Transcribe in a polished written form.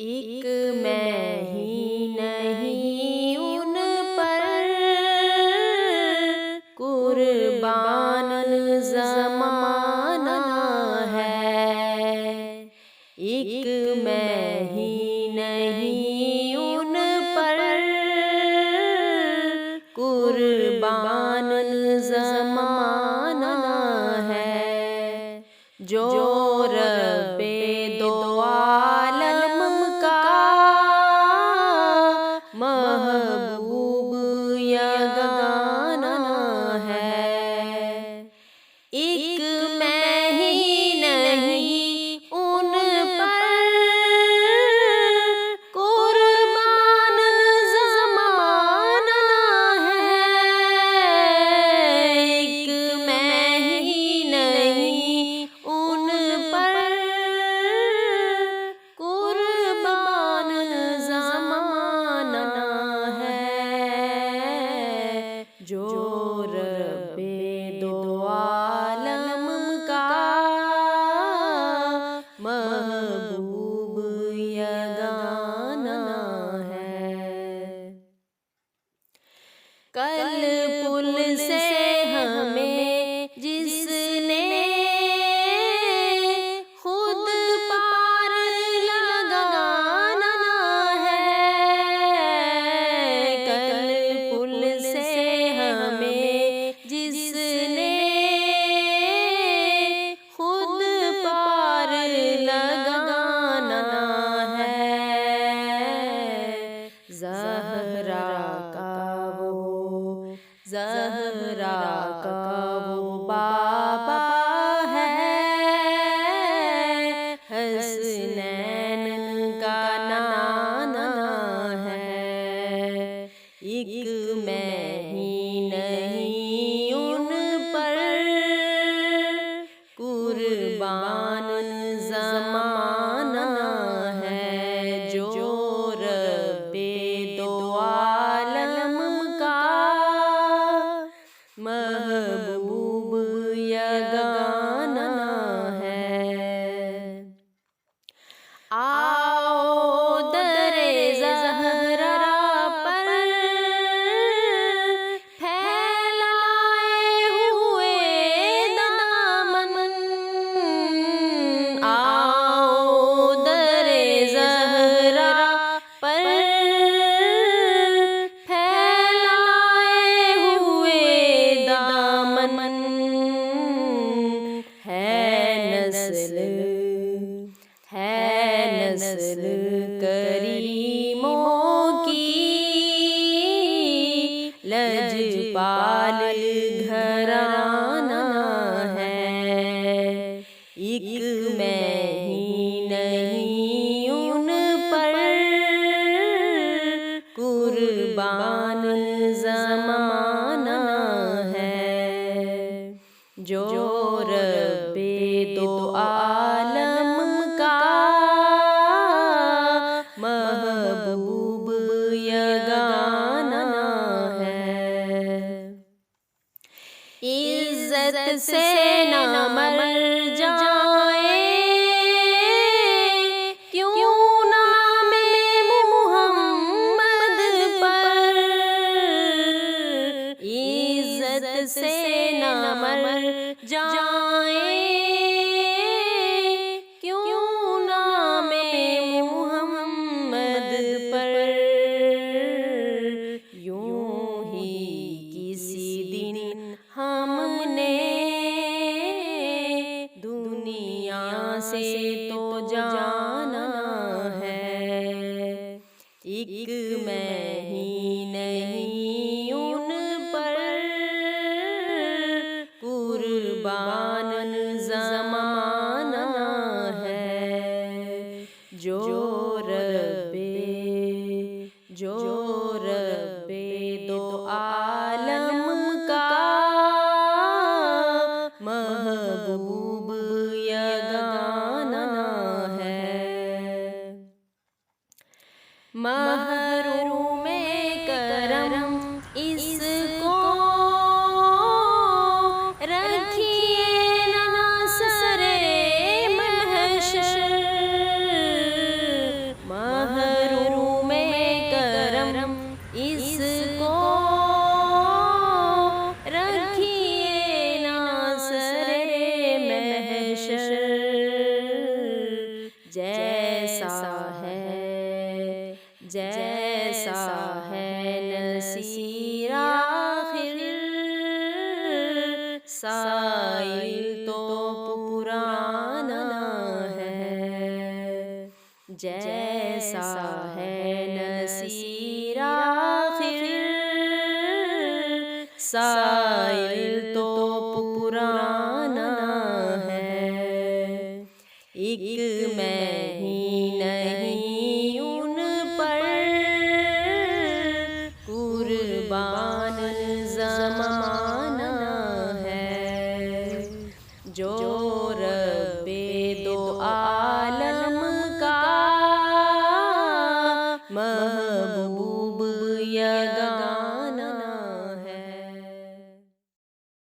ایک میں ہی نہیں ان پر قربان زمانہ ہے، ایک میں ہی نہیں ان پر قربان زمانہ ہے، جو رب دو عالم کا محبوب یگانہ ہے، ایک میں ہی نہیں ان پر قربان زمانہ ہے، ایک میں ہی نہیں ان پر قربان زمانہ ہے، جو رب دو عالم کا محبوب یگانہ ہے۔ کل پل سے ہمیں جس نے خود پار لگانا ہے، کل پل سے ہمیں جس نے خود پار لگانا ہے، زہرا کا وہ بابا ہے، حسنین کا نانا ہے، ایک میں ہی نہیں ان پر قربان زمانہ ہے، جو رب دو عالم کا محبوب یگانہ ہے۔ آؤ در زہرا پر پھیلائے ہوئے دامن، آؤ در زہرا پر پھیلائے ہوئے دامن، ہے نسل کریموں کی، لجپال گھرانہ ہے، ایک میں ہی نہیں ان پر قربان زمانہ ہے، جو رب دو عالم کا محبوب یگانہ ہے۔ عزت سے نہ مر جائیں کیوں نام محمد پر، عزت سے نہ مر جائیں کیوں نام محمد پر، یوں ہی کسی دن ہم نے دنیا سے تو جانا ہے، ایک میں ہی نہیں ان پر قربان زمانہ ہے، جو رب دو عالم کا محبوب یگانہ ہے، محروم کرم اس کو رکھیے نہ سر محشر، جیسا ہے نصیر آخر سائل تو پرانا ہے، ایک میں ہی نہیں ان پر قربان زمانہ ہے، جو رب دو عالم کا محبوب